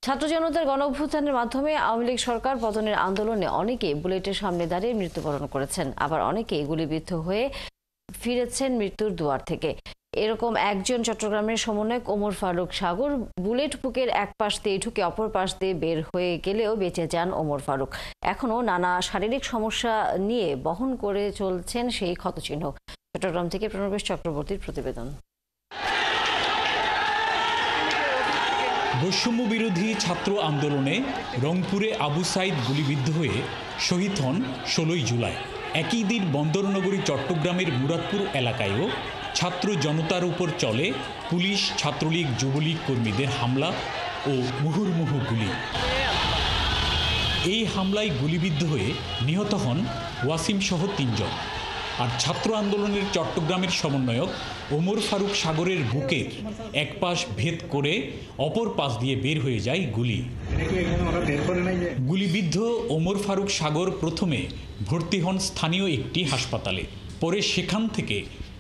ছাত্র জনতার গণঅভ্যুত্থানের মাধ্যমে আওয়ামী লীগ সরকার পতনের আন্দোলনে অনেকে বুলেটের সামনে দাঁড়িয়ে মৃত্যুবরণ করেছেন, আবার অনেকে গুলিবিদ্ধ হয়ে ফিরেছেন মৃত্যুর দুয়ার থেকে। এরকম একজন চট্টগ্রামের সমন্বয়ক ওমর ফারুক সাগর বুলেট বুকের এক পাশ দিয়ে ঢুকে অপর পাশ দিয়ে বের হয়ে গেলেও বেঁচে যান ওমর ফারুক। এখনও নানা শারীরিক সমস্যা নিয়ে বহন করে চলছেন সেই ক্ষতচিহ্ন। চট্টগ্রাম থেকে প্রণবেশ চক্রবর্তীর প্রতিবেদন। বৈষম্য বিরোধী ছাত্র আন্দোলনে রংপুরে আবু সাইদ গুলিবিদ্ধ হয়ে শহীদ হন 16ই জুলাই। একই দিন বন্দরনগরী চট্টগ্রামের মুরাদপুর এলাকায়ও ছাত্র জনতার উপর চলে পুলিশ, ছাত্রলীগ, যুবলীগ কর্মীদের হামলা ও মুহুর্মুহু গুলি। এই হামলায় গুলিবিদ্ধ হয়ে নিহত হন ওয়াসিম সহ 3 জন। আর ছাত্র আন্দোলনের চট্টগ্রামের সমন্বয়ক ওমর ফারুক সাগরের বুকের এক পাশ ভেদ করে অপর পাশ দিয়ে বের হয়ে যায় গুলি। গুলিবিদ্ধ ওমর ফারুক সাগর প্রথমে ভর্তি হন স্থানীয় একটি হাসপাতালে, পরে সেখান থেকে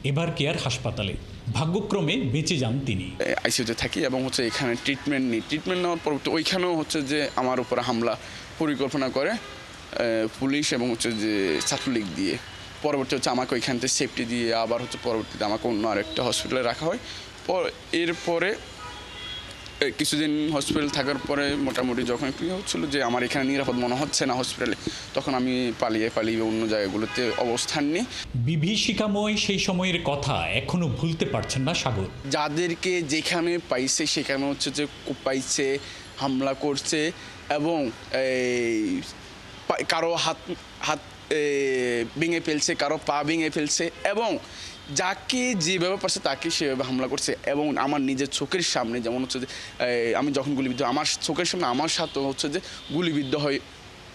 এভার কেয়ার হাসপাতালে। ভাগ্যক্রমে বেঁচে যান তিনি। আইসিইউতে থাকি এবং এখানে ট্রিটমেন্ট নেওয়ার পর ওইখানেও যে আমার উপর হামলা পরিকল্পনা করে পুলিশ এবং যে ছাত্রলীগ দিয়ে। পরবর্তী আমাকে ওইখান থেকে সেফটি দিয়ে আবার পরবর্তীতে আমাকে অন্য আরেকটা হসপিটালে রাখা হয়। এরপরে কিছুদিন হসপিটাল থাকার পরে মোটামুটি যখন একটু হচ্ছিল যে আমার এখানে নিরাপদ মনে হচ্ছে না হসপিটালে, তখন আমি পালিয়ে অন্য জায়গাগুলোতে অবস্থান নিই। বিভীষিকাময় সেই সময়ের কথা এখনো ভুলতে পারছেন না সাগর। যাদেরকে যেখানে পাইছে সেখানে যে পাইছে, হামলা করছে এবং কারো হাত ভেঙে ফেলছে, কারো পা ভেঙে ফেলছে এবং যাকে যেভাবে পারছে তাকে সেভাবে হামলা করছে। এবং আমার নিজের চোখের সামনে যেমন যে আমি যখন গুলিবিদ্ধ, আমার চোখের সামনে আমার সাথে যে গুলিবিদ্ধ হয়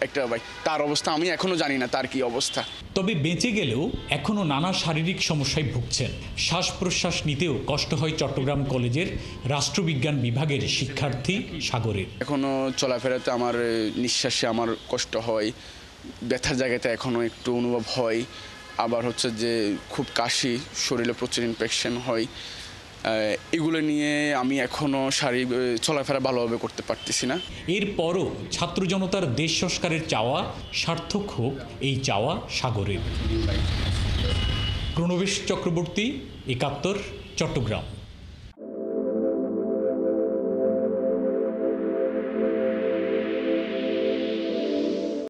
একটা ভাই, তার অবস্থা আমি এখনো জানি না তার কি অবস্থা। তবে বেঁচে গেলেও এখনো নানা শারীরিক সমস্যায় ভুগছেন। শ্বাস প্রশ্বাস নিতেও কষ্ট হয় চট্টগ্রাম কলেজের রাষ্ট্রবিজ্ঞান বিভাগের শিক্ষার্থী সাগরের। এখনো চলাফেরাতে আমার নিঃশ্বাসে আমার কষ্ট হয়, ব্যথার জায়গাতে এখনো একটু অনুভব হয়, আবার যে খুব কাশি, শরীরে প্রচুর ইনফেকশন হয়। এগুলো নিয়ে আমি এখনো শারীরিক চলাফেরা ভালোভাবে করতে পারতেছি না। এরপরও ছাত্র জনতার দেশ সংস্কারের চাওয়া সার্থক হোক, এই চাওয়া সাগরের। প্রণবেশ চক্রবর্তী, ৭১, চট্টগ্রাম।